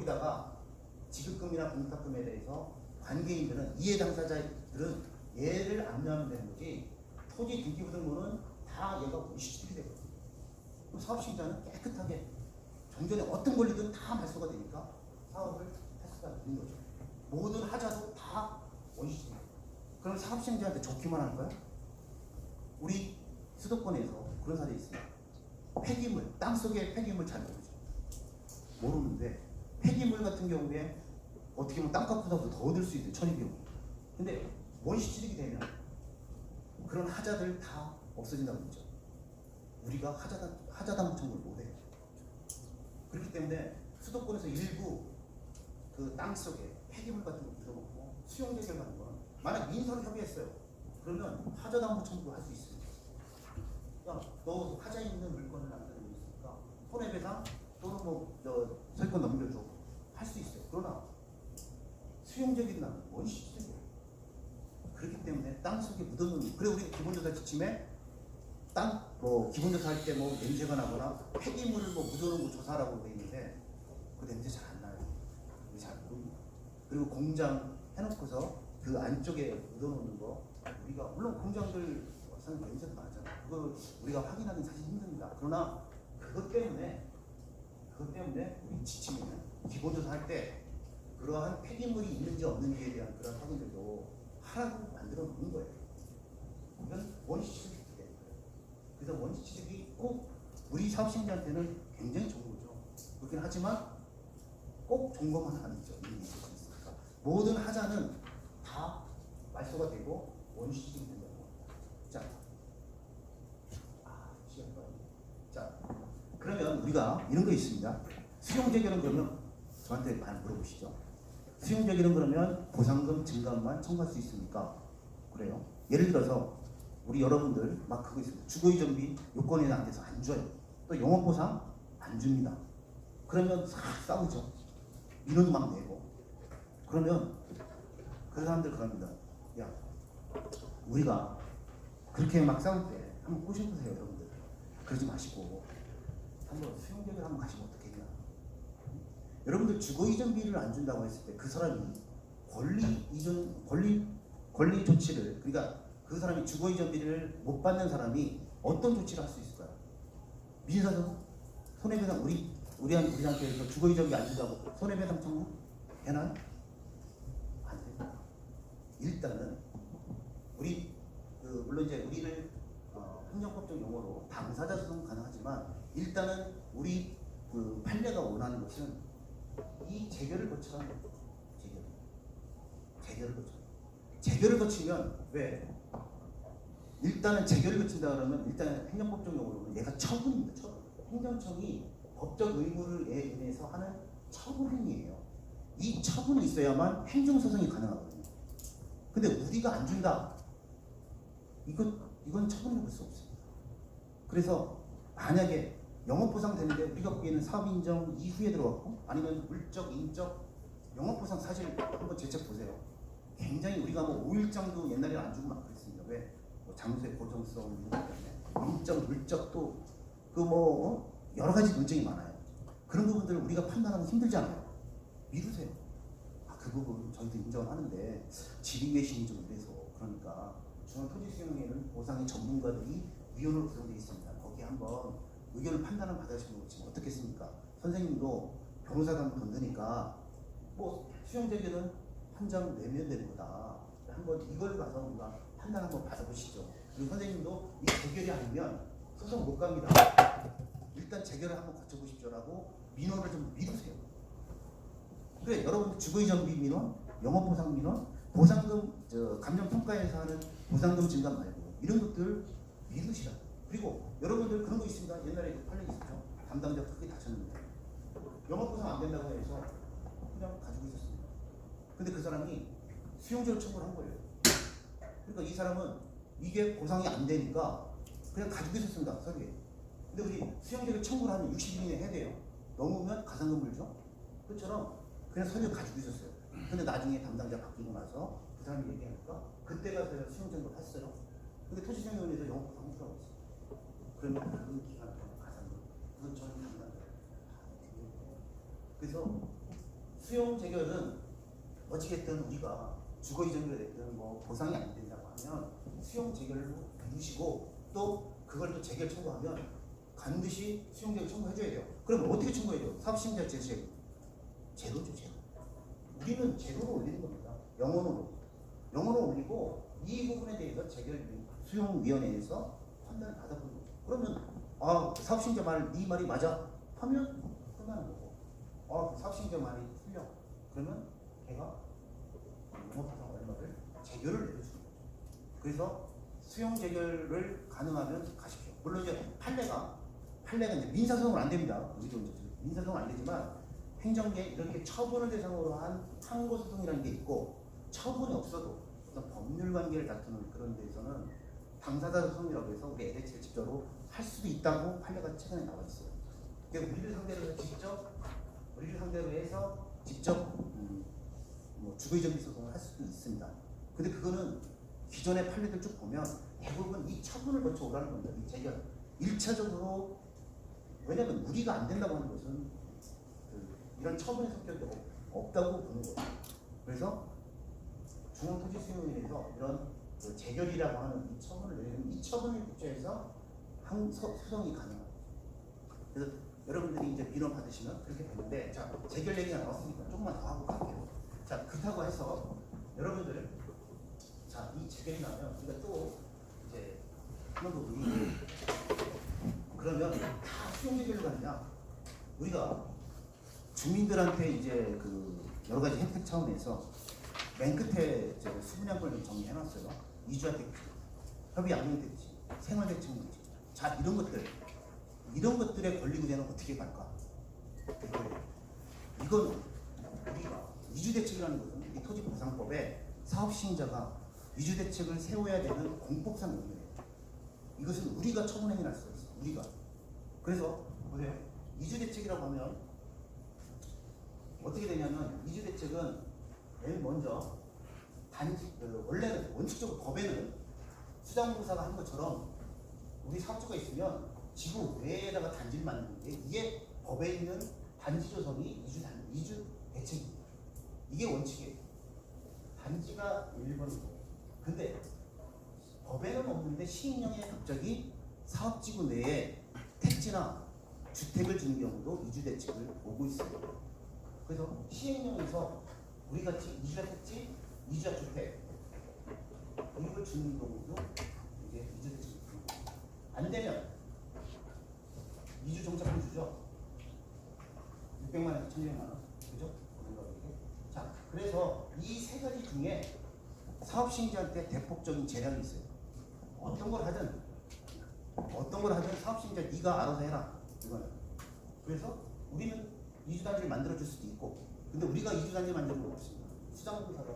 여기다가 지급금이나 공탁금에 대해서 관계인들은 이해 당사자들은 얘를 압류하면 되는 거지 토지 등기부등본은 다 얘가 원시취득이 되거든요. 그럼 사업시행자는 깨끗하게 종전에 어떤 권리든 다 말소가 되니까 사업을 할 수가 있는 거죠. 모든 하자도 다 원시취득. 그럼 사업시행자한테 좋기만 하는 거야? 우리 수도권에서 그런 사례 있어요. 폐기물, 땅속에 폐기물 잘 모르죠. 모르는데 폐기물 같은 경우에 어떻게 보면 땅값보다 더 얻을 수 있어요. 처리비용. 근데 원시취득이 되면 그런 하자들 다 없어진다고 그러죠. 우리가 하자당 청구를 못해요. 그렇기 때문에 수도권에서 일부 그 땅속에 폐기물 같은 거 묻어놓고 수용대결하는 건 만약 민사로 협의했어요. 그러면 하자당 청구할 수 있어요. 야, 너 하자 있는 물건을 남겨놓고 있으니까 손해배상 또는 뭐 소유권 넘겨줘 할 수 있어요. 그러나 수용적인 나는 원시적이에요. 그렇기 때문에 땅 속에 묻어놓는 그래 우리 기본조사 지침에 땅 뭐 기본조사 할 때 뭐 냄새가 나거나 폐기물을 뭐 묻어놓은 거 조사라고 돼 있는데 그 냄새 잘 안 나요. 잘 모릅니다. 그리고 공장 해놓고서 그 안쪽에 묻어놓는 거 우리가 물론 공장들 상당히 냄새도 나잖아요. 그거 우리가 확인하기는 사실 힘듭니다. 그러나 그것 때문에 우리 지침에는 기본조사 할 때 그러한 폐기물이 있는지 없는지에 대한 그런 확인들도 하라고 만들어 놓는 거예요. 이건 원시취득이 되는 거예요. 그래서 원시취득이 꼭 우리 사업시행자한테는 굉장히 좋은 거죠. 그렇긴 하지만 꼭 좋은 것만은 아니죠. 모든 하자는 다 말소가 되고 원시취득이 된다고 합니다. 자, 그러면 우리가 이런 거 있습니다. 수용재결은 그러면 저한테 많이 물어보시죠. 수용재결은 그러면 보상금 증감만 청구할 수 있습니까? 그래요. 예를 들어서 우리 여러분들 막 그거 있습니다. 주거이전비 요건이 안 돼서 안 줘요. 또 영업보상 안 줍니다. 그러면 싹 싸우죠. 민원 막 내고. 그러면 그 사람들 그럽니다. 야, 우리가 그렇게 막 싸울 때 한번 꼬셔보세요, 여러분들. 그러지 마시고 한번 수용재결 한번 가시면 어떻겠냐. 여러분들 주거이전비를 안 준다고 했을 때 그 사람이 권리 조치를 그러니까 그 사람이 주거이전비를 못 받는 사람이 어떤 조치를 할 수 있을까요? 민사적으로 손해배상 우리한테서 주거이전비 안 준다고 손해배상 청구 해나요? 안 됩니다. 일단은 우리 물론 이제 우리를 행정법적 용어로 당사자 소송 가능하지만 일단은 우리 그 판례가 원하는 것은 이 재결을 거쳐가는 거예요. 재결을 거치면 왜? 일단은 재결을 거친다 그러면 일단 행정법적 용어로는 얘가 처분입니다. 처분. 행정청이 법적 의무에 인해서 하는 처분 행위예요. 이 처분이 있어야만 행정소송이 가능하거든요. 근데 우리가 안 준다. 이건 처분을 볼 수 없습니다. 그래서 만약에 영업보상 되는데 우리가 보기에는 사업인정 이후에 들어왔고 아니면 물적, 인적, 영업보상 사실 한번 제 책 보세요. 굉장히 우리가 뭐 5일장도 옛날에 안 주고 막 그랬습니다. 왜? 뭐 장소의 고정성 이런 것 때문에 인적, 물적도 여러 가지 논쟁이 많아요. 그런 부분들을 우리가 판단하기 힘들잖아요. 미루세요. 그 부분 저희도 인정을 하는데 지리외신이 좀 이래서 그러니까 중앙토지수용회는 보상의 전문가들이 위원으로 구성되어 있습니다. 거기 한번 의견을 판단을 받아주시면 어떻겠습니까? 선생님도 변호사가 한번 건드니까 뭐 수용재결은 한 장 내면 되는 거다. 한번 이걸 봐서 우리가 판단 한번 받아보시죠. 그리고 선생님도 이 재결이 아니면 소송 못 갑니다. 일단 재결을 한번 거쳐보십시오라고 민원을 좀 미루세요. 그래 여러분 주거이전비 민원, 영업보상 민원, 보상금 감정평가에서 하는 보상금 증감 말고 이런 것들 미루시라. 그리고 여러분들 그런 거 있습니다. 옛날에 그 판례 있었죠. 담당자 크게 다쳤는데 영업보상 안 된다고 해서 그냥 가지고 있었습니다. 근데 그 사람이 수용재결 청구를 한 거예요. 그러니까 이 사람은 이게 보상이 안 되니까 그냥 가지고 있었습니다. 서류에. 근데 우리 수용재결 청구를 하면 60일 이내에 해야 돼요. 넘으면 가산금 물죠. 그처럼 그냥 서류 가지고 있었어요. 근데 나중에 담당자 바뀌고 나서 그 사람이 얘기하니까 그때가 제가 수용재결을 했어요. 근데 토지수용위원회에서 영업보상 해주라고 했어요. 그러면 그 기간 동안 가산금 그건 저는 담당자. 그래서 수용 재결은 어찌됐든 우리가 주거 이전이 됐든 뭐 보상이 안 된다고 하면 수용 재결로 해주시고 또 그걸 또 재결 청구하면 반드시 수용 재결 청구해줘야 돼요. 그럼 어떻게 청구해야 돼요? 사업시행자 제시액 제로죠, 제로. 우리는 제로로 올리는 겁니다. 영원으로 올리고 이 부분에 대해서 재결 수용위원회에서 판단을 받아보는 거예요. 그러면 사업시행자 네 말이 맞아 하면 끝나는 거고 사업시행자 말이 틀려 그러면 걔가 영업하다 얼마를 재결을 내려주는 거죠. 그래서 수용 재결을 가능하면 가십시오. 물론 이제 판례가 이제 민사소송은 안 됩니다. 우리도 이제 민사소송은 안 되지만 행정계 이렇게 처분을 대상으로 한 항고소송이라는 게 있고 처분이 없어도 어떤 법률 관계를 다투는 그런 데에서는 당사자 소송이라고 해서 우리 LH를 직접으로 할 수도 있다고 판례가 최근에 나와 있어요. 그러니까 우리를 상대로 해서 직접 뭐 주거이전기 소송을 할 수도 있습니다. 근데 그거는 기존의 판례들 쭉 보면 대부분 이 처분을 거쳐 오라는 겁니다. 이 재결 1차적으로 왜냐하면 우리가 안 된다고 하는 것은 이런 처분의 성격이 없다고 보는 거예요. 그래서 중앙토지수용위원회에서 이런 재결이라고 하는 이 처분을 내리면 이 처분을 국제해서 소송이 가능합니다. 그래서 여러분들이 이제 민원 받으시면 그렇게 되는데 자 재결 얘기가 나왔으니까 조금만 더 하고 갈게요. 자 그렇다고 해서 여러분들 자 이 재결이 나면 우리가 또 이제 한번 더 그러면 다 수용 재결로 가느냐? 우리가 주민들한테 이제 그 여러 가지 혜택 차원에서 맨 끝에 이제 수분양권을 좀 정리해놨어요. 이주택지, 협의 양육택지, 생활대책문제, 자 이런 것들의 권리구제는 어떻게 갈까? 이건 우리가 이주대책이라는 것은 이 토지보상법에 사업시행자가 이주대책을 세워야 되는 공법상 의무예요. 이것은 우리가 처분행위를 할 수가 있어요. 우리가. 그래서 보세요. 이주대책이라고 하면 어떻게 되냐면 이주대책은 제일 먼저 원래는 원칙적으로 법에는 수장공사가 한 것처럼 우리 사업주가 있으면 지구 외에다가 단지를 만드는데 이게 법에 있는 단지 조성이 이주 대책입니다. 이게 원칙이에요. 단지가 1번이고 근데 법에는 없는데 시행령에 갑자기 사업지구 내에 택지나 주택을 주는 경우도 이주 대책을 보고 있어요. 그래서 시행령에서 우리 같이 이주자 택지, 이주자 주택 이걸 주는 경우도 이제 이주 대책을 안 되면 이주 정착금 주죠. 600만 원에서 1,200만 원, 그죠? 자, 그래서 이 세 가지 중에 사업시행자한테 대폭적인 재량이 있어요. 어떤 걸 하든 사업시행자 네가 알아서 해라. 이거는. 그래서 우리는 이주단지를 만들어줄 수도 있고, 근데 우리가 이주단지 만드는 건 없습니다. 수장공사가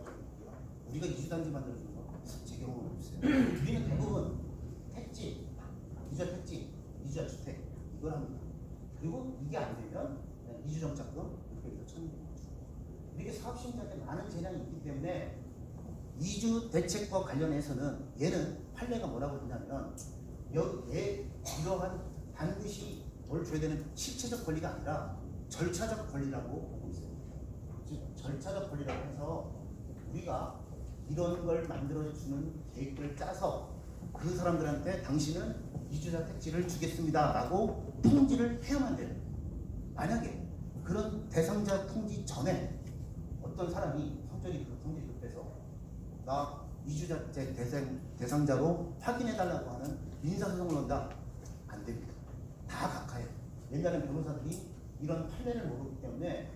우리가 이주단지 만들어주는 건 제 경우는 없어요. 우리는 대부분 택지, 이주자 택지, 이주자 주택 이걸 합니다. 그리고 이게 안 되면 이주정착금 이렇게 해서 1,200만 원 주고. 이게 사업시행자한테 많은 재량이 있기 때문에 이주 대책과 관련해서는 얘는 판례가 뭐라고 했냐면 이러한 반드시 뭘 줘야 되는 실체적 권리가 아니라 절차적 권리라고 보고 있어요. 즉 절차적 권리라고 해서 우리가 이런 걸 만들어주는 계획을 짜서 그 사람들한테 당신은 이주자 택지를 주겠습니다 라고 통지를 해야만 돼요. 만약에 그런 대상자 통지 전에 어떤 사람이 성적이 그 통지를 급해서 나 이주자 대상자로 확인해달라고 하는 민사소송을 한다? 안 됩니다. 다 각하해요. 옛날엔 변호사들이 이런 판례를 모르기 때문에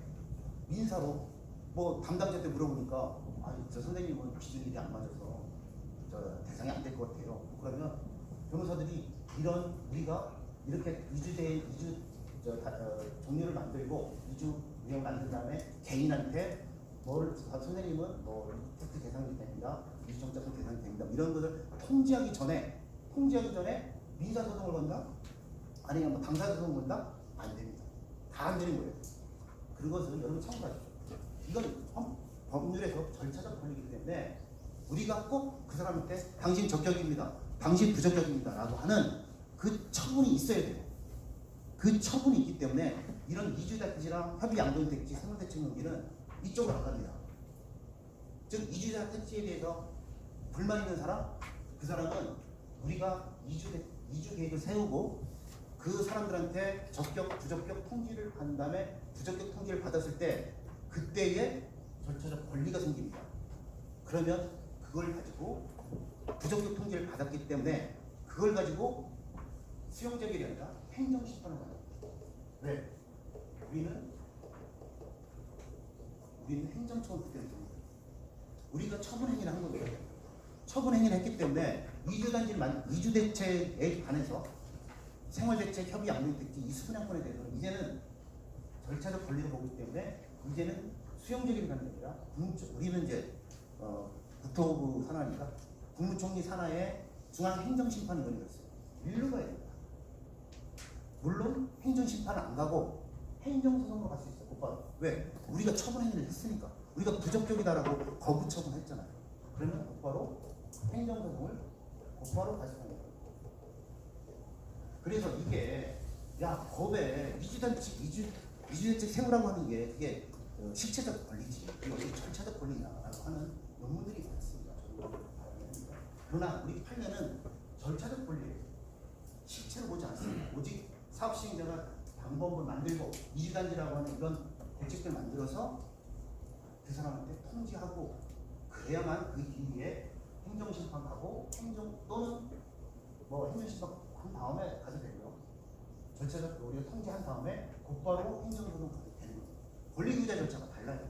민사로 뭐 담당자한테 물어보니까 저 선생님은 기준일이 안 맞아서 저 대상이 안 될 것 같아요. 그러면 변호사들이 우리가 이렇게 종류를 만들고 이주 운영 만든 다음에 개인한테 선생님은 택지 대상이 됩니다. 이주정착금 대상이 됩니다. 이런 것을 통지하기 전에 민사소송을 건다? 아니면 뭐 당사소송을 건다? 안 됩니다. 다 안 되는 거예요. 그것은 여러분 참고하십시오. 이건 법률에서 절차적 권리이기 때문에 우리가 꼭 그 사람한테 당신 적격입니다. 당신 부적격입니다. 라고 하는 그 처분이 있어야 돼요. 그 처분이 있기 때문에 이런 이주택지랑 협의 양도택지 생활대책 용기는 이쪽으로 안 갑니다. 즉 이주자 택지에 대해서 불만 있는 사람, 그 사람은 우리가 이주 계획을 세우고 그 사람들한테 적격, 부적격 통지를 한 다음에 부적격 통지를 받았을 때 그때의 절차적 권리가 생깁니다. 그러면 그걸 가지고 부적격 통지를 받았기 때문에 그걸 가지고 수용자결이 아니라 행정심판을 받아요. 왜? 우리는 행정처분 그때는 됩니다. 우리가 처분행위를 한 거예요. 처분행위를 했기 때문에 이주대책에 관해서 생활대책, 협의, 양육대책 이 수분양권에 대해서는 이제는 절차적 권리를 보기 때문에 이제는 수용적인 관계가 아니라 우리는 이제 국토부 산하니까 국무총리 산하에 중앙행정심판위원회가 있어요. 일로 가야 됩니다. 물론 행정심판은 안 가고 행정소송으로 갈 수 있어요. 오빠 왜? 우리가 처분행위를 했으니까. 우리가 부적격이다라고 거부 처분했잖아요. 그러면 곧바로 행정소송을 곧바로 가져가는 거예요. 그래서 이게 법에 이주대책 세우라고 하는 게 그게 실체적 권리지 이게 어떻게 절차적 권리냐라고 하는 논문들이 많습니다. 그러나 우리 판례는 절차적 권리예요. 실체를 보지 않습니다. 오직 사업시행자가 방법을 만들고 이주단지라고 하는 이런 대책을 만들어서 그 사람한테 통지하고 그래야만 그 이후에 행정심판 가고 또는 행정심판 한 다음에 가도 되고요. 절차적 우리가 통지한 다음에 곧바로 행정소송 가도 되는 거예요. 권리규제 절차가 달라요.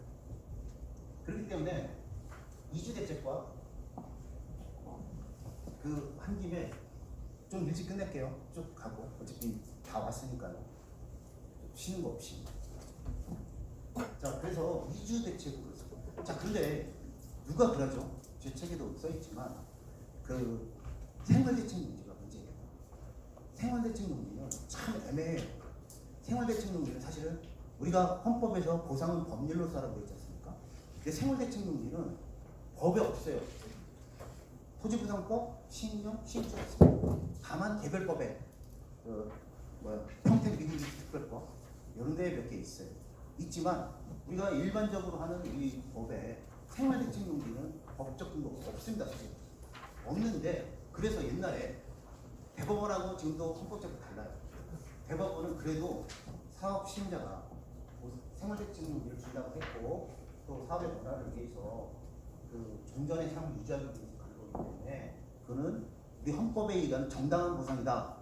그렇기 때문에 이주대책과 그 한 김에 좀 일찍 끝낼게요. 쭉 가고 어차피 다 왔으니까요. 쉬는 거 없이. 자, 그래서 이주대책으로. 자, 근데 누가 그러죠? 제 책에도 써있지만 그 생활대책 문제가 문제예요. 생활대책 문제는 참 애매해요. 생활대책 문제는 사실은 우리가 헌법에서 보상은 법률로 써라고 했지 않습니까? 근데 생활대책 문제는 법에 없어요. 토지보상법, 시행령, 시행령 있습니다. 다만 개별법에 평택미국특별법 이런 데에 몇 개 있어요. 있지만 우리가 일반적으로 하는 이 법에 생활대책 용지는 법적 근거 없습니다. 사실 없는데 그래서 옛날에 대법원하고 지금도 헌법적으로 달라요. 대법원은 그래도 사업 시행자가 생활대책 용지를 준다고 했고 또 사업의 변화를 위해서 그 종전의 삶을 유지하기 위해서 가는 거기 때문에 그거는 우리 헌법에 의한 정당한 보상이다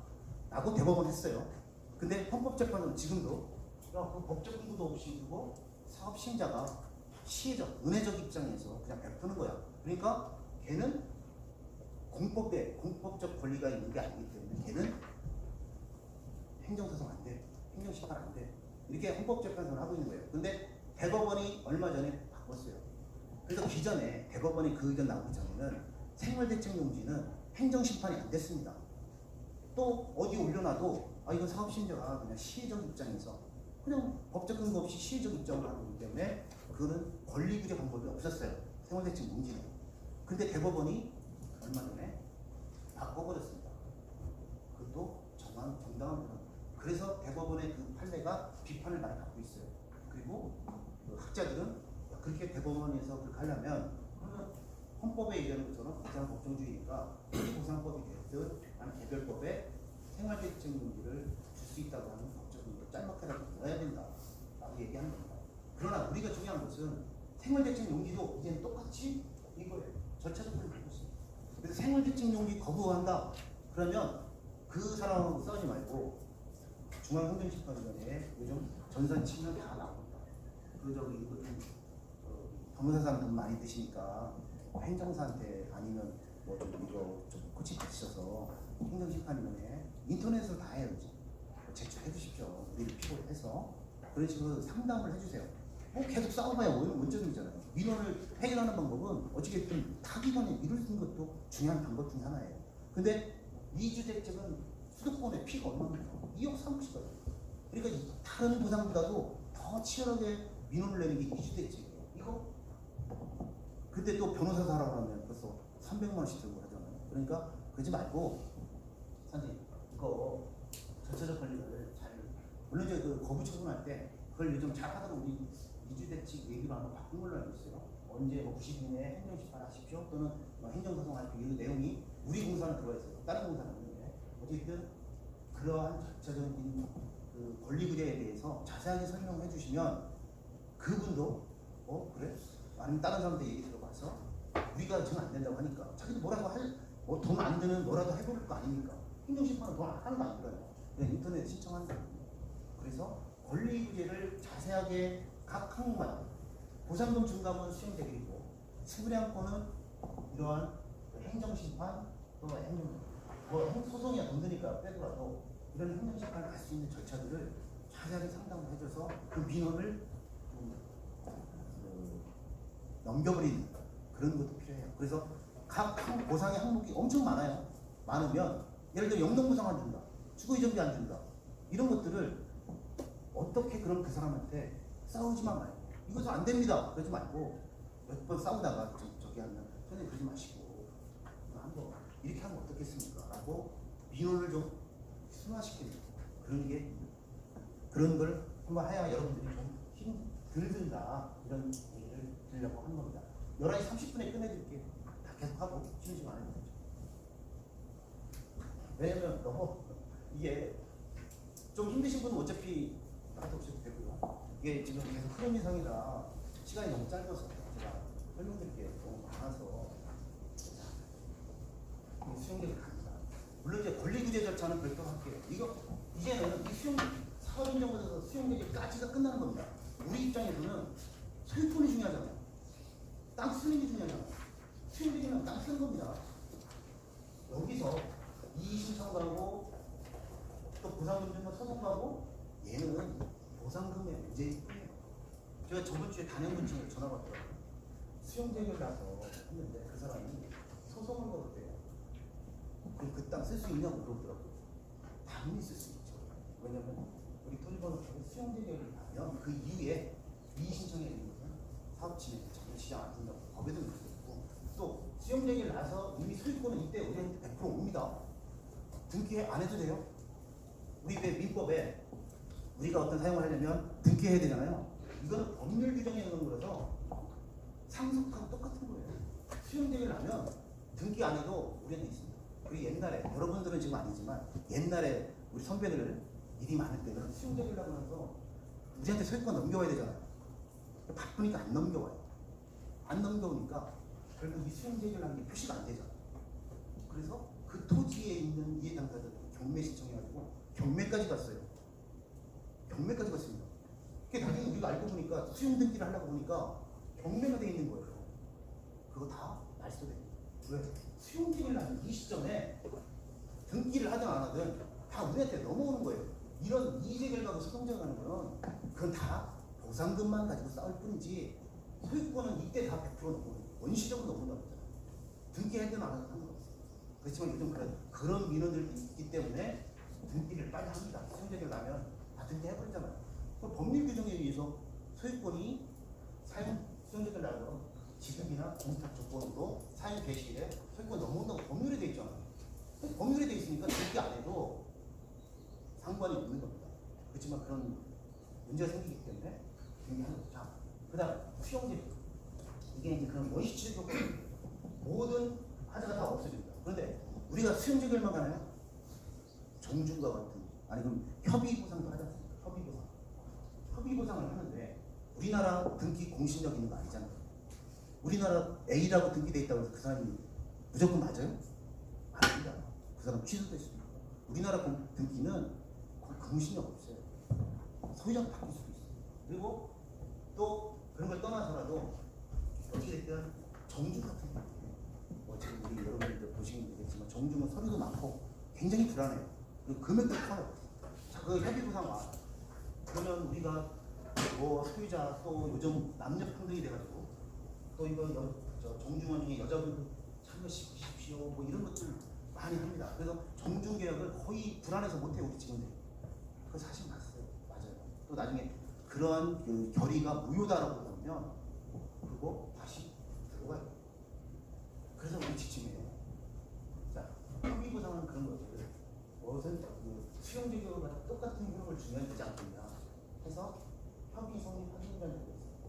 라고 대법원 했어요. 근데 헌법재판은 지금도 그 법적 근거도 없이 두고 사업 시행자가 시혜적, 은혜적 입장에서 그냥 베푸는 거야. 그러니까 걔는 공법적 권리가 있는 게 아니기 때문에 걔는 행정소송 안 돼, 행정심판 안 돼. 이렇게 헌법재판소는 하고 있는 거예요. 근데 대법원이 얼마 전에 바꿨어요. 그래서 기존에 대법원이 그 의견 나오기 전에는 생활대책용지는 행정심판이 안 됐습니다. 또 어디 올려놔도 이건 사업시행자가 그냥 시혜적 입장에서 그냥 법적 근거 없이 시혜적 입장을 하는 거기 때문에 그거는 권리규제 방법이 없었어요. 생활대책 용지는. 근데 대법원이 얼마 전에 바꿔버렸습니다. 그것도 정당한 부분. 그래서 대법원의 그 판례가 비판을 많이 받고 있어요. 그리고 그 학자들은 그렇게 대법원에서 그렇게 하려면 그러면 헌법에 의하는 것처럼 보상 법정주의니까 보상법이 됐든 아니면 개별법에 생활대책 용지를 줄 수 있다고 하는 법적 근거를 짤막하다고 넣어야 된다라고 얘기하는 겁니다. 그러나 우리가 중요한 것은 생활대책 용지도 이제는 똑같이 이거예요. 절차적 권리를 갖고 있습니다. 그래서 생활대책 용지 거부한다. 그러면 그 사람하고 싸우지 말고 중앙행정심판위원회에 요즘 전산 치면 다 나옵니다. 그 저기 이거 좀 변호사상 돈 많이 드시니까 행정사한테 아니면 좀 이거 좀 코치 받으셔서 행정심판위원회 인터넷으로 다 해요. 이제 제출해 주십시오. 우리를 필요로 해서 그런 식으로 상담을 해주세요. 계속 싸워봐야 원점이잖아요. 민원을 해결하는 방법은 어찌됐든 타기관에 미룰 수 있는 것도 중요한 방법 중에 하나예요. 근데 이주대책은 수도권의 피가 얼마입니까? 2억 3억씩이에요. 그러니까 다른 보상보다도 더 치열하게 민원을 내는 게 이주대책이에요. 이거 그때 또 변호사 사라고 하면 벌써 300만 원씩 들고 하잖아요. 그러니까 그러지 말고 선생님 이거 절차적 권리를 잘 물론 이제 그 거부 처분할 때 그걸 요즘 잘 하다가 우리 이주대칙 얘기로 한번 바꾼 걸로 알고 있어요. 언제 뭐 90일 내에 행정심판 하십시오 또는 뭐 행정소송 하십시오 이런 내용이 우리 공사는 들어가 있어요. 다른 공사는 없는데 어쨌든 그러한 자체적인 그 권리구제에 대해서 자세하게 설명해 주시면 그분도 그래? 아니면 다른 사람들 얘기 들어봐서 우리가 정 안 된다고 하니까 자기도 뭐라고 돈 안 드는 뭐라도 해볼 거 아닙니까? 행정심판은 돈 하나도 안 들어요. 그냥 인터넷 신청한다. 그래서 권리구제를 자세하게 각 항목마다 보상금 중감은 수용되기고 수부량권은 이러한 행정심판 또는 소송이야 돈 드니까 빼더라도 이런 행정심판을 갈 수 있는 절차들을 자세하게 상담을 해줘서 그 민원을 넘겨버리는 그런 것도 필요해요. 그래서 각 보상의 항목이 엄청 많아요. 많으면 예를 들어 영농보상 안 준다, 주거이전비 안 준다 이런 것들을 어떻게 그럼 그 사람한테 싸우지만 말고 이것은 안 됩니다 그러지 말고 몇 번 싸우다가 저기 하면 선생님 그러지 마시고 한번 이렇게 하면 어떻겠습니까? 라고 민원을 좀 순화시키는 그런 걸 한번 해야 여러분들이 좀 힘 덜 든다 이런 얘기를 드리려고 하는 겁니다. 11시 30분에 끝내드릴게요. 다 계속 하고 쉬는 시간 안 해도 되죠. 왜냐면 너무 이게 좀 힘드신 분은 어차피 나도 오셔도 되고요. 이게 지금 계속 흐름 이상이라 시간이 너무 짧아서 제가 설명드릴 게 너무 많아서 수용되게 갑니다. 물론 이제 권리구제 절차는 별도로 할게요. 이제는 이 사업인정보에서 수용되기까지가 끝나는 겁니다. 우리 입장에서는 소유권이 중요하잖아요. 땅 쓰는 게 중요하잖아요. 수용되기는 땅 쓰는 겁니다. 여기서 이의 신청도 하고 또 보상금 주는 소송도 하고 얘는 보상금의 문제일 뿐이에요. 제가 저번 주에 단행문청에 전화 받더라고요. 수용제기를 나서 했는데 그 사람이 소송을 걸었대요. 그럼 그 땅 쓸 수 있냐고 물어보더라고요. 당연히 쓸 수 있죠. 왜냐면 우리 토지번호법에 수용제기를 하면 그 이후에 이의 신청에 있는 것은 사업침해, 시장 안 된다고 법에도 그렇게 있고 또 수용제기를 나서 이미 소유권은 이때 우리한테 100% 옵니다. 등기 안 해도 돼요. 우리 민법에 우리가 어떤 사용을 하려면 등기해야 되잖아요. 이거는 법률 규정에 있는 거라서 상속하고 똑같은 거예요. 수용제기를 하면 등기 안 해도 우리한테 있습니다. 그리고 옛날에 여러분들은 지금 아니지만 옛날에 우리 선배들 일이 많을 때는 수용제기를 하고 나서 우리한테 소유권 넘겨와야 되잖아요. 바쁘니까 안 넘겨와요. 안 넘겨오니까 결국 이 수용제기를 하는 게 표시가 안 되잖아요. 그래서 그 토지에 있는 이해당사자들 경매 신청해가지고 경매까지 갔어요. 경매까지 갔습니다. 그게 나중에 우리가 알고 보니까 수용 등기를 하려고 보니까 경매가 돼 있는 거예요. 그거 다 말소돼요. 왜? 수용 등기를 하는 이 시점에 등기를 하든 안 하든 다 우리한테 넘어오는 거예요. 이런 이의제기를 가고 소송쟁하는 거는 그건 다 보상금만 가지고 싸울 뿐이지 소유권은 이때 다 100% 넘어오는 거예요. 원시적으로 넘어온다고 했잖아요. 등기하든 안 하든 상관없어요. 그렇지만 요즘 그런 민원들이 있기 때문에 등기를 빨리 합니다. 수용제기를 나면 다 등기해버리잖아요. 법률 규정에 의해서 소유권이 수용제기를 나면 지급이나 공탁 조건으로 사용 개시일에 소유권 넘어온다고 법률에 되어 있잖아요. 법률에 되어 있으니까 등기 안 해도 상관이 없는 겁니다. 그렇지만 그런 문제가 생기기 때문에 등기하는 거죠. 자, 그 다음 수용제기. 이게 이제 그런 원시적 조건 모든 하자가 다 없어집니다. 그런데 우리가 수용제기를만 가나요? 정중과 같은 아니 그럼 협의보상도 하지 않습니까? 협의보상을 하는데 우리나라 등기 공신력 있는 거 아니잖아요. 우리나라 A라고 등기돼 있다고 해서 그 사람이 무조건 맞아요? 아닙니다. 그 사람 취소됐습니다. 우리나라 등기는 공신력 없어요. 소유자가 바뀔 수도 있어요. 그리고 또 그런 걸 떠나서라도 어떻게 됐든 정주 같은 거 지금 우리 여러분들 보시면 되겠지만 정주는 서류도 많고 굉장히 불안해요. 그리고 금액도 커요. 자, 그 협의보상 와. 그러면 우리가 뭐 소유자 또 요즘 남녀 평등이 돼가지고 또 이거 정중원 중에 여자분도 참여시키십시오 뭐 이런 것들 많이 합니다. 그래서 정중 계약을 거의 불안해서 못해요 우리 직원들이. 그거 사실 맞아요. 또 나중에 그러한 그 결의가 무효다라고 보면 그거 다시 들어가요. 그래서 우리 지침이에요. 자, 협의보상은 그런 거죠. 무엇은 수용제기와 똑같은 효력을 주면 되지 않겠냐 해서 협의 성립 확인자를 보겠습니다.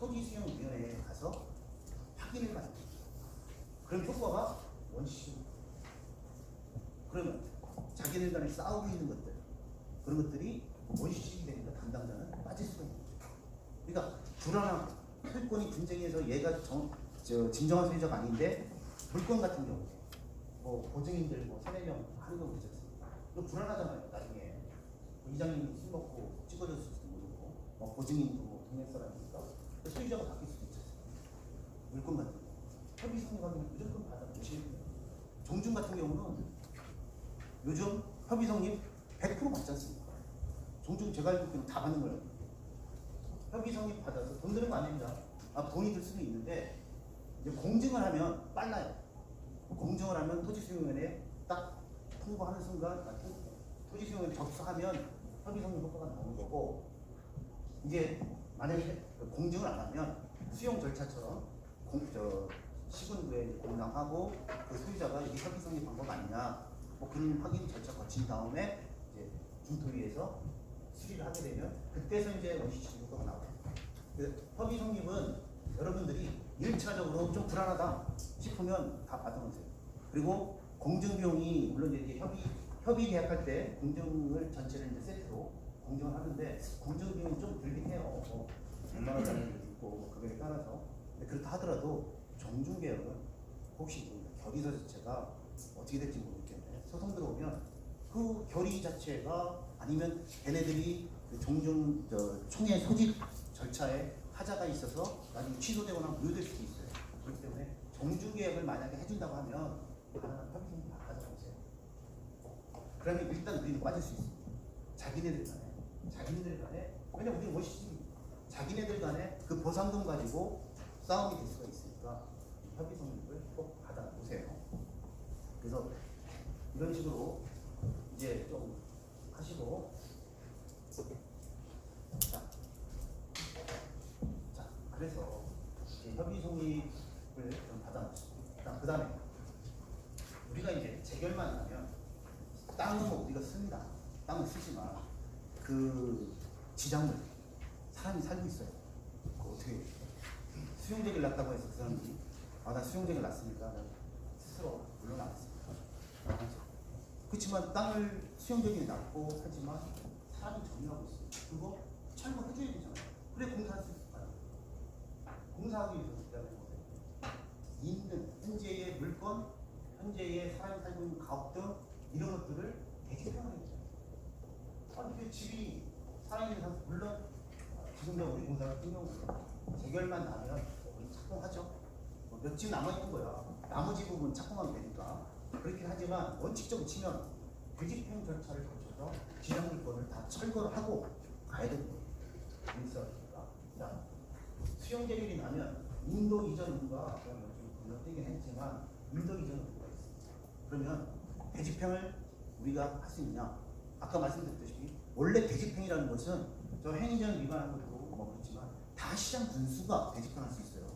토지수용위원회에 가서 확인을 받는 거예요. 그럼 효과가 원시적으로. 그러면 자기들 간에 싸우고 있는 것들, 그런 것들이 원시적이 되니까 담당자는 빠질 수가 있는 거죠. 그러니까 불안하고 소유권이 분쟁해서 얘가 진정한 소유자가 아닌데 물권 같은 경우에 뭐 보증인들 뭐 3-4명 하는 경우 있지 않습니까? 이거 불안하잖아요. 나중에 이장님이 술 먹고 찍어줬을 수도 모르고 뭐 보증인도 뭐 동네 사람이니까 소유자가 바뀔 수도 있지 않습니까? 물권 같은 경우 협의 성립하면 무조건 받아 보시는 거예요. 종중 같은 경우는 요즘 협의 성립 100% 받지 않습니까? 종중 제가 알고 있기로는 다 받는 거예요. 협의 성립 받아서 돈 드는 거 아닙니다. 돈이 들 수는 있는데 이제 공증을 하면 빨라요. 공증을 하면 토지수용위원회에 딱 통보하는 순간 토지수용위원회 접수하면 협의 성립 효과가 나오는 거고, 이제 만약에 공증을 안 하면 수용 절차처럼 시군구에 공랑하고 그 소유자가 이게 협의 성립 방법 아니냐 뭐 그런 확인 절차 거친 다음에 이제 중토위에서 수리를 하게 되면 그때서 이제 원시적 효과가 나와요. 협의 성립은 여러분들이 1차적으로 좀 불안하다 싶으면 다 받아놓으세요. 그리고 공증 비용이 물론 이제 협의 계약할 때 공증을 전체를 이제 세트로 공증을 하는데 공증 비용이 좀 들긴 해요. 100만 원짜리도 있고 뭐 금액에 따라서. 근데 그렇다 하더라도 종중 계약은 혹시 결의서 자체가 어떻게 될지 모르겠는데 소송 들어오면 그 결의 자체가 아니면 걔네들이 그 종중 총회 소집 절차에 하자가 있어서 나중에 취소되거나 무효될 수도 있어요. 그렇기 때문에 종중 계약을 만약에 해준다고 하면 협의팀이 다 가져가세요. 그러면 일단 우리는 빠질 수 있습니다. 자기네들 간에 왜냐면 우리는 멋있지. 자기네들 간에 그 보상금 가지고 싸움이 될 수가 있으니까 협의 성립을 꼭 받아보세요. 그래서 이런 식으로 이제 좀 하시고 자 그래서 이제 협의 성립을 좀 받아놓습니다. 그 다음에 우리가 이제 재결만 하면 땅은 뭐 우리가 씁니다. 땅을 쓰지만 그 지장물 사람이 살고 있어요. 그거 어떻게 수용제기를 났다고 해서 그 사람이 나 수용제기를 났으니까 난 스스로 물러나겠습니다. 그렇지만 땅을 수용제기를 났고 하지만 사람이 정리하고 있어요. 그거 철거해줘야 되잖아요. 그래 공사할 수 있을까요? 공사하기 위해서 기다리는 거예요. 있는 현재의 물건, 현재의 사람이 살고 있는 가옥 등 이런 것들을 대지평을 해줘요. 그 집이 살아있는 사람 물론 지금도 우리 공사 같은 경우는 재결만 나면 우리 착공하죠. 몇 집 남아있는 거야. 나머지 부분 착공하면 되니까. 그렇긴 하지만 원칙적으로 치면 대지평 절차를 거쳐서 지정물건을 다 철거를 하고 가야 되는 거예요. 인사니까. 자, 수용 계획이 나면 인도 이전과 좀 건너뛰긴 했지만 인도 이전 의무가 있습니다. 그러면 대지평을 우리가 할 수 있느냐? 아까 말씀드렸다시피 원래 대지평이라는 것은 저 행위전 위반한 것도 뭐 그렇지만 다 시장 분수가 대지평할 수 있어요.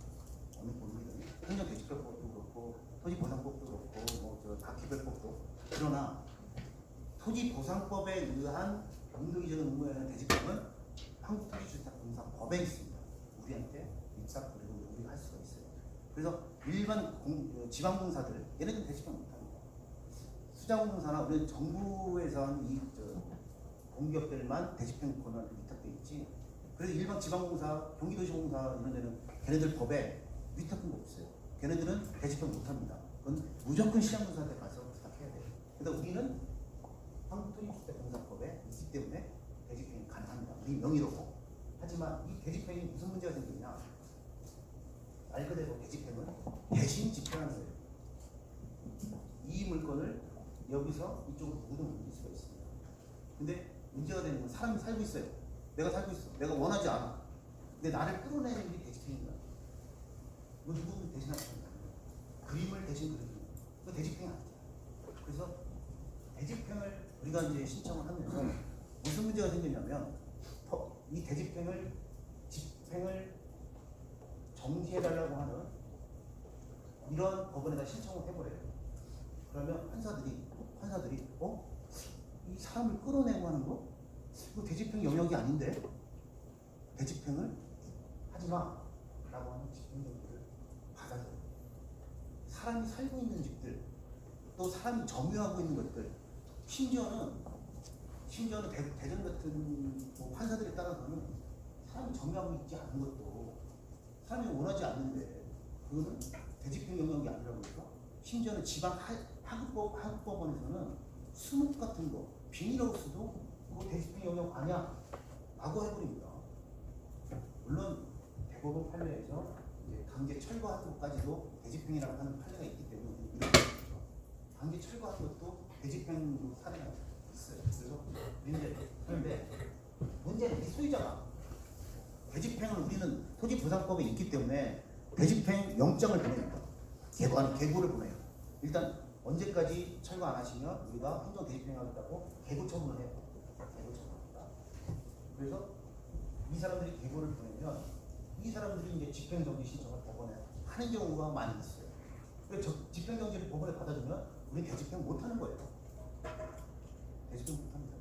어느 법이든 행정 대지평법도 그렇고 토지보상법도 그렇고 뭐저 다기별법도. 그러나 토지보상법에 의한 인도 이전 의무에는 대지평은 한국토지주택공사법에 있습니다. 우리한테 입삭 그리고 우리가 할 수가 있어요. 그래서 일반 지방공사들 얘네들은 대지평 못합니다. 수자공사나 우리 정부에서 한 이 공기업들만 대지평 권한을 위탁돼 있지. 그래서 일반 지방공사, 경기도시공사 이런 데는 걔네들 법에 위탁권도 없어요. 걔네들은 대지평 못합니다. 그건 무조건 시장공사한테 가서 부탁해야 돼요. 그래서 우리는 한국토지주택공사법에 있기 때문에 대지평이 가능합니다. 우리 명의로. 하지만 이 대지평이 무슨 문제가 생기냐? 말 그대로 대지평은 대신 집행하는 거예요. 이 물건을 여기서 이쪽으로 모두 옮길 수가 있습니다. 근데 문제가 되는 건 사람이 살고 있어요. 내가 살고 있어. 내가 원하지 않아. 근데 나를 끌어내는 게 대지평인 거야. 너 누구 대신할 수 있는 거야. 그림을 대신 그리는 거야. 그거 대지평이 아니죠. 그래서 대지평을 우리가 이제 신청을 하면서 무슨 문제가 생기냐면 이 대지평을 집행을 정지해달라고 하는 이런 법원에다 신청을 해버려요. 그러면 판사들이 이 사람을 끌어내고 하는 거? 이거 대지평 영역이 아닌데? 대지평을 하지 마. 사람이 살고 있는 집들, 또 사람이 점유하고 있는 것들, 심지어는 대전 같은 뭐 판사들에 따라서는 사람이 점유하고 있지 않은 것도 사람이 원하지 않는데 그거는 대집행 영역이 아니라고 해서 심지어는 지방 하급법원에서는 수목 같은 거 비닐하우스도 그거 대집행 영역 아니야 라고 해버립니다. 물론 대법원 판례에서 이제 강제 철거하는 것까지도 대집행이라고 하는 판례가 있기 때문에 이렇게 되죠. 강제 철거하는 것도 대집행 사례가 있어요. 그래서 그런데 문제는 이 소유자가 대집행을 우리는 토지보상법에 있기 때문에 대집행 영장을 보냅니다. 계고를 보내요. 일단 언제까지 철거 안 하시면 우리가 행정 대집행하겠다고 계고 처분을 해요. 계고 처분합니다. 그래서 이 사람들이 계고를 보내면 이 사람들이 이제 집행정지 신청을 법원에 하는 경우가 많이 있어요. 그래서 집행정지를 법원에 받아주면 우리는 대집행 못 하는 거예요. 대집행 못 합니다.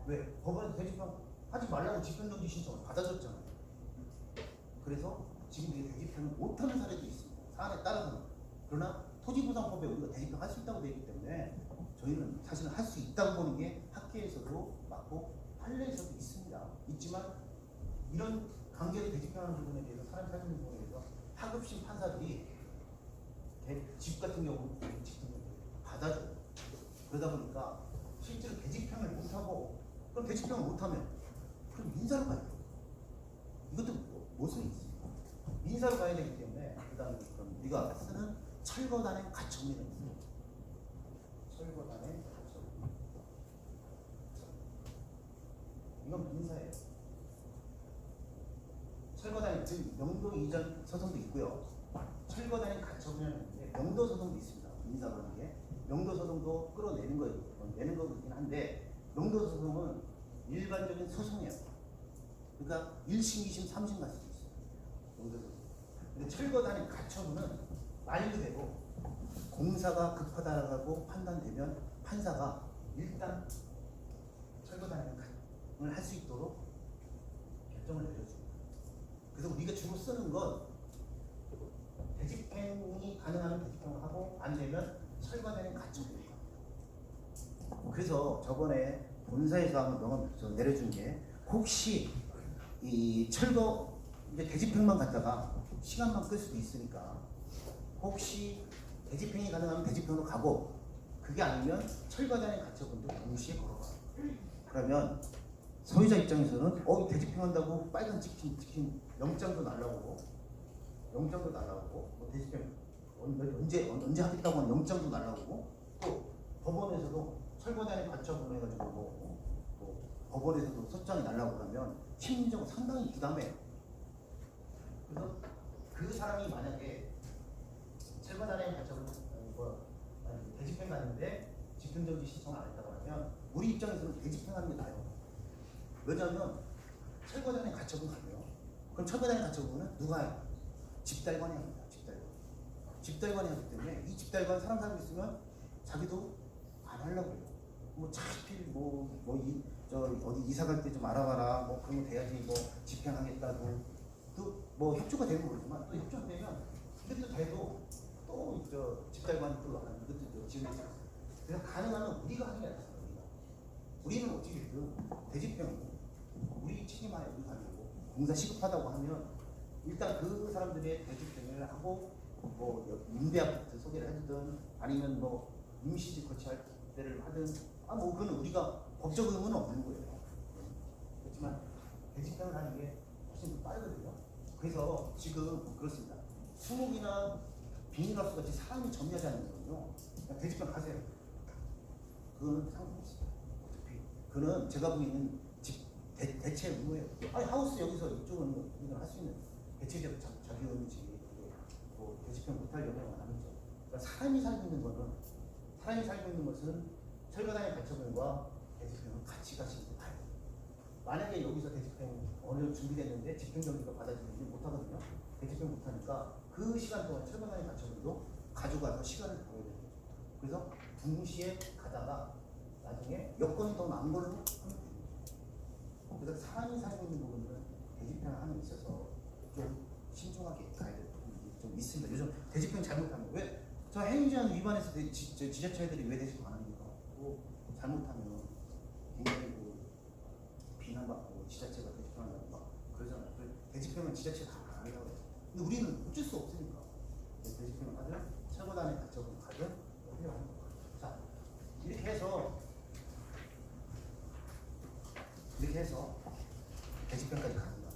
왜? 법원에서 대집행 하지 말라고 집행정지 신청을 받아줬잖아요. 그래서 지금 이제 대집행을 못하는 사례도 있습니다. 사안에 따라서는. 그러나 토지보상법에 우리가 대집행 할 수 있다고 되어 있기 때문에 저희는 사실은 할 수 있다고 보는 게 학계에서도 맞고 판례에서도 있습니다. 있지만 이런 강제로 대집행하는 부분에 대해서 사람 살리는 부분에 대해서 하급심 판사들이 집 같은 경우 집행을 받아줘요. 그러다 보니까 실제로 대집행을 못하고 그럼 대집행을 못하면 그럼 민사로 가요. 이것도 모순이 있습니다. 민사로 가야 되기 때문에 그다음에 그럼 우리가 쓰는 철거단의 가처분이라는 게 있습니다. 철거단의 가처분. 이건 민사예요. 철거단의 명도 이전 소송도 있고요. 철거단의 가처분이라는 게 명도 소송도 있습니다. 민사로 하는 게 명도 소송도 끌어내는 거예요. 내는 거긴 한데 명도 소송은 일반적인 소송이에요. 그러니까 1심, 2심, 3심 갈 수도 있어요. 명도 소송. 근데 철거단의 가처분은 말 그대로 공사가 급하다라고 판단되면 판사가 일단 철거단을 할 수 있도록 결정을 내려줍니다. 그래서 우리가 주로 쓰는 건 대집행이 가능하면 대집행을 하고 안 되면 철거단의 가처분입니다. 그래서 저번에 본사에서 한번 명함 내려준 게 혹시 이 철거 이제 대집행만 갔다가 시간만 끌 수도 있으니까 혹시 대집행이 가능하면 대집행으로 가고 그게 아니면 철거단의 가처분도 동시에 걸어가. 그러면 소유자 입장에서는 대집행한다고 빨간 찍힌 영장도 날라오고 뭐 대집행 언제 하겠다고 하는 영장도 날라오고 또 법원에서도 철거단의 가처분 해가지고 뭐 법원에서도 소장이 날라오고 하면 심리적으로 상당히 부담해요. 그래서 그 사람이 만약에 철거단의 가처분 대집행 갔는데 집행정지 신청을 안 했다고 하면 우리 입장에서는 대집행하는 게 나아요. 왜냐하면 철거단의 가처분 가면 그럼 철거단의 가처분은 누가 해요? 집달관이 합니다. 집달관이 하기 때문에 이 집달관 사람 살고 있으면 자기도 안 하려고 해요. 뭐 차필 어디 이사 갈 때 좀 알아봐라 뭐 그런 거 돼야지 뭐 집행하겠다고 또 뭐 협조가 되는 거지만 또 협조가 되면 이것도 돼도 또 집달관 또 하는 이것도 지금 그래서 가능하면 우리가 하는 게 아니라 우리는 어떻게든 대집행 우리 책임하에 우리가 하고 공사 시급하다고 하면 일단 그 사람들의 대집행을 하고 뭐 임대 아파트 소개를 해주든 아니면 뭐 임시집 거치할 때를 하든 뭐 그건 우리가 법적 의무는 없는 거예요. 그렇지만 대집행을 하는 게 훨씬 더 빠르거든요. 그래서 지금 그렇습니다. 수목이나 비닐하우스 같이 사람이 점유하지 않는 거는요. 그냥 대집행 하세요. 그거는 상관없어요. 어차피 그는 제가 보기에는 대체 의무예요. 아니 하우스 여기서 이쪽은 우리가 할 수 있는 대체적 자기 의무지. 뭐 대집행 못할 영역은 아니죠. 그러니까 사람이 살고 있는 것은 철거단의 가처분과 대집행은 같이 가요. 만약에 여기서 대집행 어느 준비됐는데 집행정지가 받아들이지 못하거든요. 대집행 못하니까 그 시간 동안 철거단의 가처분도 가져가서 시간을 벌어야 되는 거죠. 그래서 동시에 가다가 나중에 여건이 더 나은 걸로 하면 됩니다. 그래서 사람이 살고 있는 부분은 대집행을 하는 데 있어서 좀 신중하게 가야 될 부분이 좀 있습니다. 요즘 대집행 잘못하면 왜 저 행정 위반해서 지자체들이 왜 대신 안 합니까? 뭐 잘못하면 굉장히 비난받고 지자체가 대집행한다고 막 그러잖아요. 대집행은 지자체가 다 안 한다고 해요. 근데 우리는 어쩔 수 없으니까 대집행을 하든 최고단에 가처분 가든 필요합니다. 자, 이렇게 해서 대집행까지 갑니다.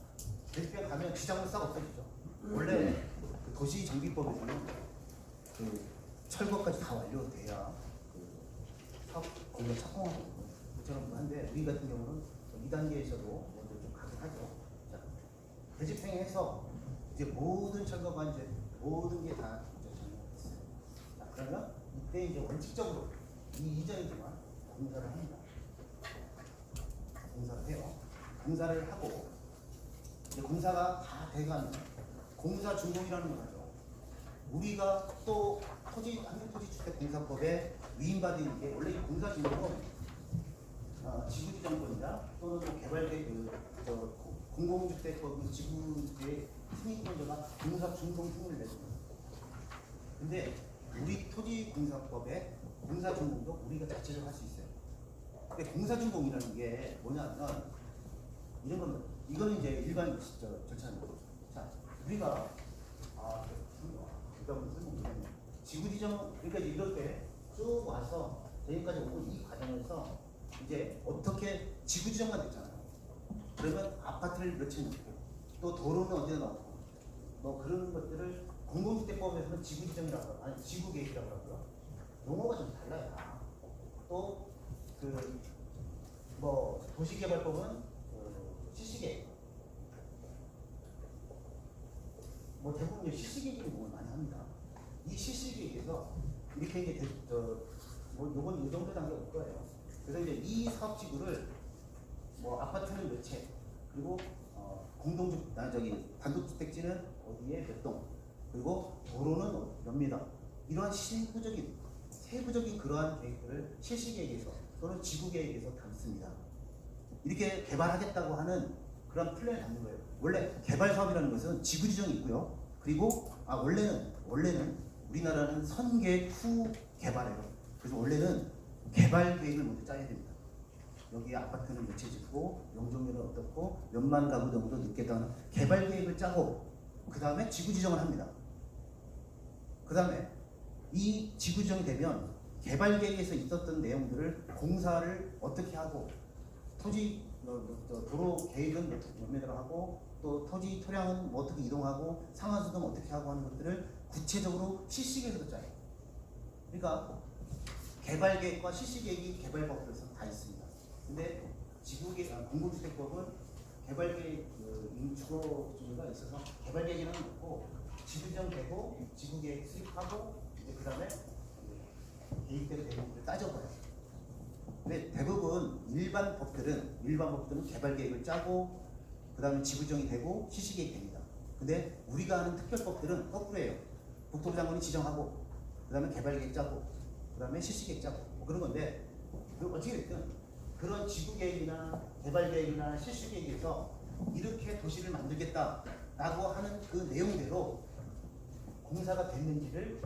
대집행 가면 지장은 싹 없어지죠. 원래 그 도시정비법에서는 그 철거까지 다 완료돼야 그 사업 공사 착공하거든요. 그처럼 한데 우리 같은 경우는 2단계에서도 먼저 좀 가긴 하죠. 자, 대집행해서 이제 모든 철거가 이제 모든 게 다 이제 정리됐어요. 자, 그러면 이때 이제 원칙적으로 이 이전이지만 공사를 합니다. 공사를 해요. 공사를 하고 이제 공사가 다 돼가면 공사 준공이라는 걸 하죠. 우리가 또 한국토지주택공사법에 위임받은 게 원래 이 공사 준공은 지구지정권이나 또는 뭐 개발계 공공주택법 지구의 승인권자가 공사 준공 승인을 내줍니다. 근데 우리 토지공사법에 공사 준공도 우리가 자체적으로 할 수 있어요. 근데 공사 준공이라는 게 뭐냐면 이런 겁니다. 이거는 이제 일반 절차입니다. 자, 우리가 지구지정 그러니까 이럴 때 쭉 와서 여기까지 오고 이 과정에서 이제 어떻게 지구지정만 됐잖아요. 그러면 아파트를 몇 채 놓고 또 도로는 어디다 놓고 뭐 그런 것들을 공공주택법에서는 지구지정이라고 하고 아니 지구계획이라고 하고요. 용어가 좀 달라요. 또 그 뭐 도시개발법은 CC계획 뭐 대부분 이제 CC계획을 뭐 많이 합니다. 이 CC계획에서 이렇게 이제 뭐 요건 이 정도 단계 올 거예요. 그래서 이제 이 사업지구를 뭐 아파트는 몇 채, 그리고 단독주택지는 어디에 몇 동, 그리고 도로는 몇 미터, 이러한 세부적인 그러한 계획들을 실시계획에서 또는 지구계획에서 담습니다. 이렇게 개발하겠다고 하는 그런 플랜을 담는 거예요. 원래 개발 사업이라는 것은 지구지정이 있고요. 그리고 원래는 우리나라는 선계획 후 개발이에요. 그래서 원래는 개발 계획을 먼저 짜야 됩니다. 여기 아파트는 몇 채 짓고 용적률은 어떻고 몇만 가구 정도 넣겠다는 개발 계획을 짜고 그 다음에 지구 지정을 합니다. 그 다음에 이 지구 지정이 되면 개발 계획에서 있었던 내용들을 공사를 어떻게 하고 토지 도로 계획은 몇 미터로 하고 또 토지 토량은 뭐 어떻게 이동하고 상하수도는 어떻게 하고 하는 것들을 구체적으로 실시계획에서 짜요. 그러니까 개발 계획과 실시 계획이 개발법에서 다 있습니다. 근데 공공주택법은 개발 계획 주거 주가 있어서 개발 계획이라는 게 없고 지구지정되고 지구 계획 수립하고 이제 그다음에 계획대로 되는 것을 따져봐요. 근데 대부분 일반 법들은 개발 계획을 짜고 그다음에 지구지정이 되고 실시 계획이 됩니다. 근데 우리가 하는 특별법들은 거꾸로예요. 국토부 장관이 지정하고 그다음에 개발 계획 짜고 그다음에 실시 계획 짜고 뭐 그런 건데 어떻게 됐든 그런 지구 계획이나 개발 계획이나 실시 계획에서 이렇게 도시를 만들겠다라고 하는 그 내용대로 공사가 됐는지를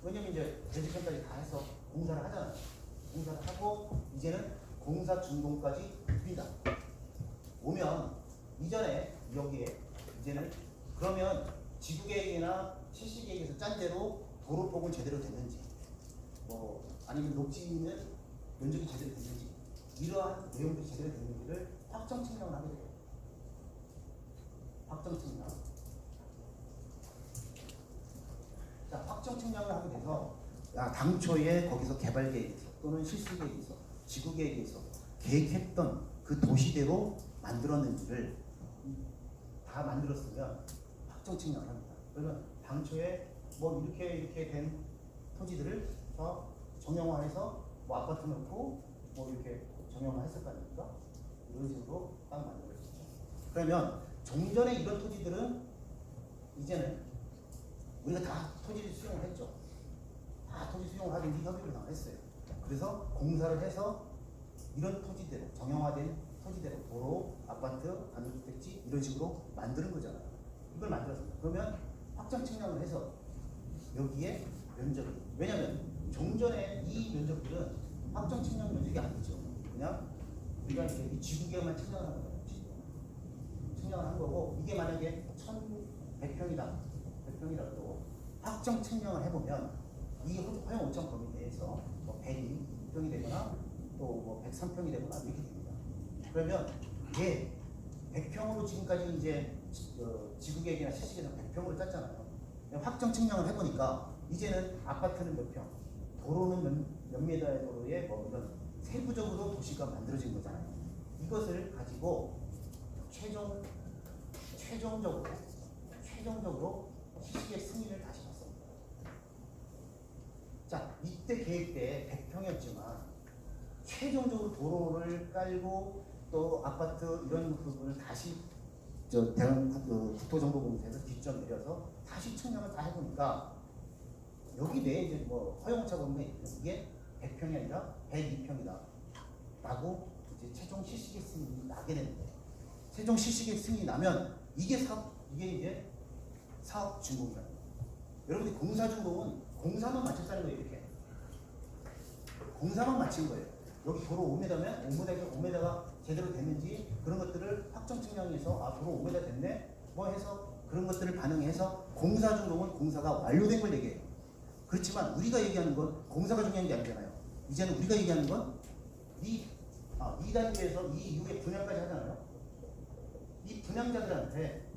왜냐면 이제 대지편까지 다 해서 공사를 하잖아요. 공사를 하고 이제는 공사 준공까지 옵니다. 오면 이전에 여기에 이제는 그러면 지구 계획이나 실시 계획에서 짠 대로 도로폭은 제대로 됐는지 뭐 아니면 녹지는 면적이 제대로 됐는지 이러한 내용들이 제대로 됐는지를 확정 측량을 하게 돼요. 확정 측량. 자, 확정 측량을 하게 돼서 당초에 거기서 개발 계획에서 또는 실시 계획에서 지구 계획에서 계획했던 그 도시대로 만들었는지를 다 만들었으면 확정 측량을 합니다. 그러면 당초에 뭐 이렇게 된 토지들을 정형화해서 뭐 아파트 넣고 뭐 이렇게 정형화했을 거 아닙니까? 이런 식으로 딱 만들어지죠. 그러면 종전에 이런 토지들은 이제는 우리가 다 토지를 수용을 했죠. 다 토지 수용을 하든지 협의를 당했어요. 그래서 공사를 해서 이런 토지대로 정형화된 토지대로 도로, 아파트, 단독주택지 이런 식으로 만드는 거잖아요. 이걸 만들었습니다. 그러면 확정 측량을 해서 여기에 면적. 왜냐면 종전에 이 면적들은 확정 측량 면적이 아니죠. 그냥 우리가 이제 이 지구계만 측량을 하는 거예요. 측량을 한 거고, 이게 만약에 1,100평이다. 100평이라도 확정 측량을 해보면 이 허용 오천 범위 내에서 뭐 102평이 되거나 또 뭐 103평이 되거나 이렇게 됩니다. 그러면 얘 100평으로 지금까지 이제 지구계획이나 시식에서 100평으로 짰잖아요. 확정 측량을 해보니까 이제는 아파트는 몇 평, 도로는 몇 미터의 도로에 뭐 이런 세부적으로 도시가 만들어진 거잖아요. 이것을 가지고 최종적으로 시식의 승인을 다시 받습니다. 자, 이때 계획 때 100평이었지만 최종적으로 도로를 깔고 또 아파트 이런 부분을 다시 대한 국토정보공사에서 뒷점 내려서 다시 측량을 다 해보니까 여기 내에 이제 뭐 허용차 범위에 이게 100평이 아니라 102평이다 라고 이제 최종 시식의 승인이 나게 되는데, 최종 시식의 승인이 나면 이게 이제 사업 준공이라는 거예요. 여러분들 공사 준공은 공사만 마쳤다는 거예요. 이렇게 공사만 마친 거예요. 여기 도로 5m면 5m가 제대로 됐는지 그런 것들을 확정 측량해서 아 도로 5m 됐네 뭐 해서 그런 것들을 반영해서 공사 준공은 공사가 완료된 걸 얘기해요. 그렇지만 우리가 얘기하는 건 공사가 중요한 게 아니잖아요. 이제는 우리가 얘기하는 건 이 2단계에서 이 이후에 분양까지 하잖아요. 이 분양자들한테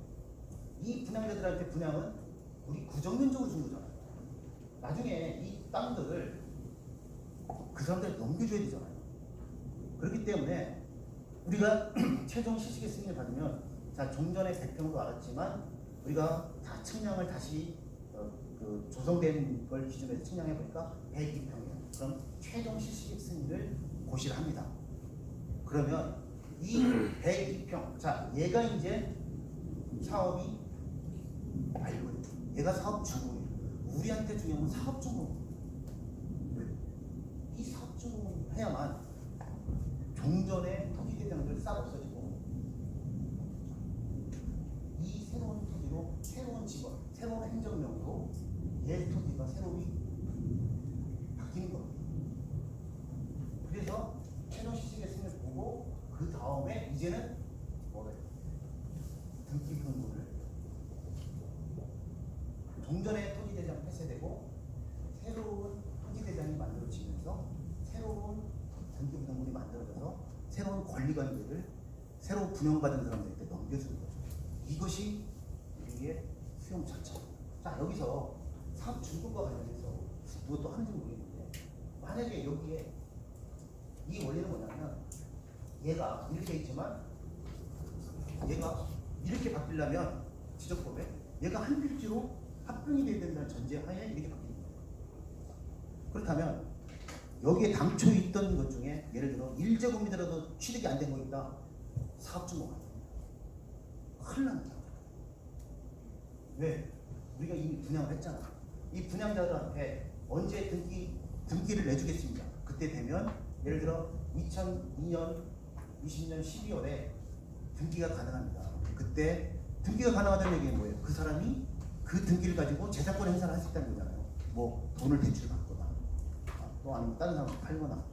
분양은 우리 구정면적으로 준 거잖아요. 나중에 이 땅들을 그 사람들 넘겨줘야 되잖아요. 그렇기 때문에 우리가 최종 시식의 승인을 받으면 자 종전에 100평으로 알았지만 우리가 다 측량을 다시 조성된 걸 기준으로 측량해 보니까 102평이에요. 그럼 최종 시식의 승인을 고시를 합니다. 그러면 이 102평, 자 얘가 이제 사업이 완료예요. 얘가 사업 준공이에요. 우리한테 중요한 건 사업 준공. 이 사업 준공을 해야만 종전의 토지 대장들 싹 없어지고 이 새로운 토지로 새로운 직원, 새로운 행정명으로 옛 토지가 새로이 바뀌는 겁니다. 그래서 최종 시식의 승인을 보고 그 다음에 이제는 뭐래요? 등기 근무를 종전의 토지 대장 폐쇄되고 새로운 토지 대장이 만들어지면서 새로운 등기 부등본이 만들어져서 새로운 권리관계를 새로 분양받은 사람들한테 넘겨주는 거죠. 이것이 우리의 수용 자체입니다. 자 여기서 사업 준공과 관련해서 누가 또 하는지 모르겠는데 만약에 여기에 이 원리는 뭐냐면 얘가 이렇게 돼 있지만 얘가 이렇게 바뀌려면 지적법에 얘가 한 필지로 합병이 돼야 된다는 전제하에 이렇게 바뀌는 거예요. 그렇다면 여기에 당초 있던 것 중에 예를 들어 1제곱미터라도 취득이 안 된 거 있다. 사업 준공합니다. 큰일 납니다. 왜? 우리가 이미 분양을 했잖아. 이 분양자들한테 언제 등기를 내주겠습니다. 그때 되면 예를 들어 2002년 20년 12월에 등기가 가능합니다. 그때 등기가 가능하다는 얘기는 뭐예요? 그 사람이 그 등기를 가지고 재산권 행사를 할 수 있다는 거잖아요. 뭐 돈을 대출 받거나 또 아니면 다른 사람을 팔거나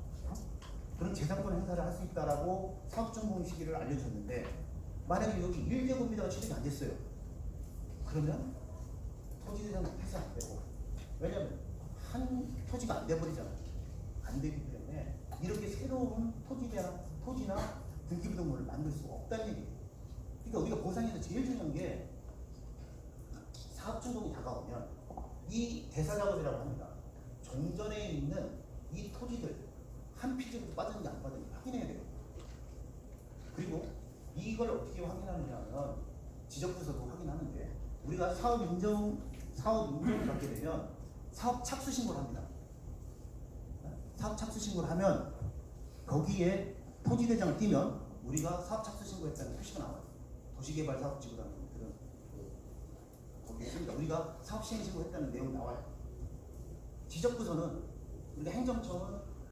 그런 재산권 행사를 할 수 있다라고 사업준공 시기를 알려줬는데 만약에 여기 1제곱미터가 취득이 안 됐어요. 그러면 토지대장 폐쇄 안 되고 왜냐면 한 토지가 안 돼버리잖아요. 안 되기 때문에 이렇게 새로운 토지나 등기부등본을 만들 수가 없다는 얘기예요. 그러니까 우리가 보상에서 제일 중요한 게 사업준공이 다가오면 이 대사작업이라고 합니다. 종전에 있는 이 토지들 한 필지부터 빠졌는지 안 빠졌는지 확인해야 돼요. 그리고 이걸 어떻게 확인하느냐면 지적부서도 확인하는데 우리가 사업 인정을 받게 되면 사업 착수 신고를 합니다. 사업 착수 신고를 하면 거기에 토지대장을 띄면 우리가 사업 착수 신고했다는 표시가 나와요. 도시개발사업지구라는 그런 거기에 있습니다. 우리가 사업 시행 신고했다는 내용이 나와요. 지적부서는 우리가 행정청은